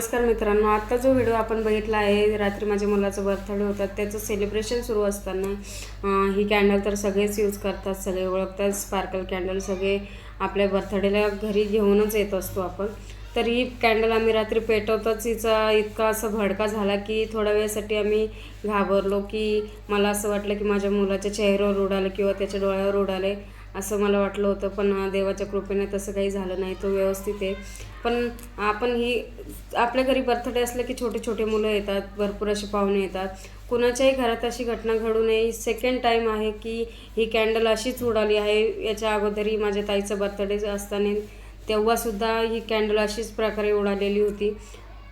नमस्कार मित्रांनो, आता जो व्हिडिओ आपण बघितला आहे, रात्री माझ्या मुलाचा बर्थडे होता, त्याचं सेलिब्रेशन सुरू असताना ही कॅन्डल तर सगळेच यूज करतात, सगळे ओळखतात. स्पार्कल कॅन्डल सगळे आपल्या बर्थडेला घरी घेऊनच येत असतो आपण. तर ही कॅन्डल आम्ही रात्री पेटवताच हिचा इतका असा भडका झाला की थोड्या वेळासाठी आम्ही घाबरलो, की मला असं वाटलं की माझ्या मुलाच्या चेहऱ्यावर उडालं किंवा त्याच्या डोळ्यावर उडाले असं मला वाटलं होतं. पण देवाच्या कृपेने तसं काही झालं नाही, तो व्यवस्थित आहे. पण आपण ही आपल्या घरी बर्थडे असलं की छोटे छोटे मुलं येतात, भरपूर असे पाहुणे येतात. कुणाच्याही घरात अशी घटना घडू नये. सेकंड टाईम आहे की ही कॅन्डल अशीच उडाली आहे. याच्या अगोदरही माझ्या ताईचं बर्थडे असताना तेव्हासुद्धा ही कॅन्डल अशीच प्रकारे उडालेली होती,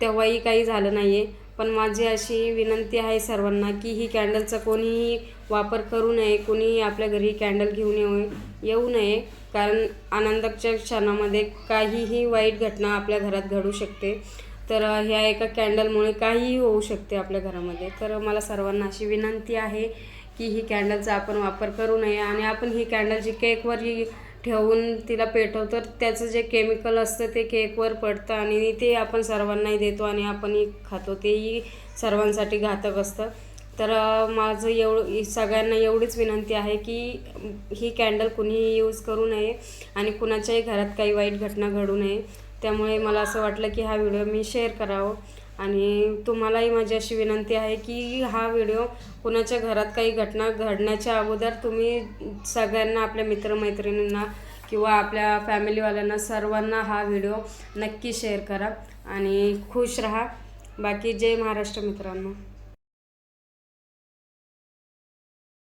तेव्हाही काही झालं नाही आहे. पण माझी अशी विनंती आहे सर्वांना की ही कॅन्डलचा कोणीही वापर करू नये, कोणीही आपल्या घरी कॅन्डल घेऊन येऊ नये. कारण आनंदाच्या क्षणामध्ये काहीही वाईट घटना आपल्या घरात घडू शकते. तर ह्या एका कॅन्डलमुळे काहीही होऊ शकते आपल्या घरामध्ये. तर मला सर्वांना अशी विनंती आहे की ही कॅन्डलचा आपण वापर करू नये. आणि आपण ही कॅन्डल जी केकवर ठेवून तिला पेटवतो, तर त्याचं जे केमिकल असतं ते केकवर पडतं आणि ते आपण सर्वांनाही देतो आणि आपणही खातो, तेही सर्वांसाठी घातक असतं. तर माझं सगळ्यांना एवढीच विनंती आहे की ही कॅन्डल कुणीही यूज करू नये आणि कुणाच्याही घरात काही वाईट घटना घडू नये. त्यामुळे मला असं वाटलं की हा व्हिडिओ मी शेअर करावं. आणि तुम्हालाही माझी अशी विनंती आहे की हा व्हिडिओ कुणाच्या घरात काही घटना घडण्याच्या अगोदर तुम्ही सगळ्यांना, आपल्या मित्रमैत्रिणींना किंवा आपल्या फॅमिलीवाल्यांना सर्वांना हा व्हिडिओ नक्की शेअर करा आणि खुश राहा. बाकी जय महाराष्ट्र मित्रांनो.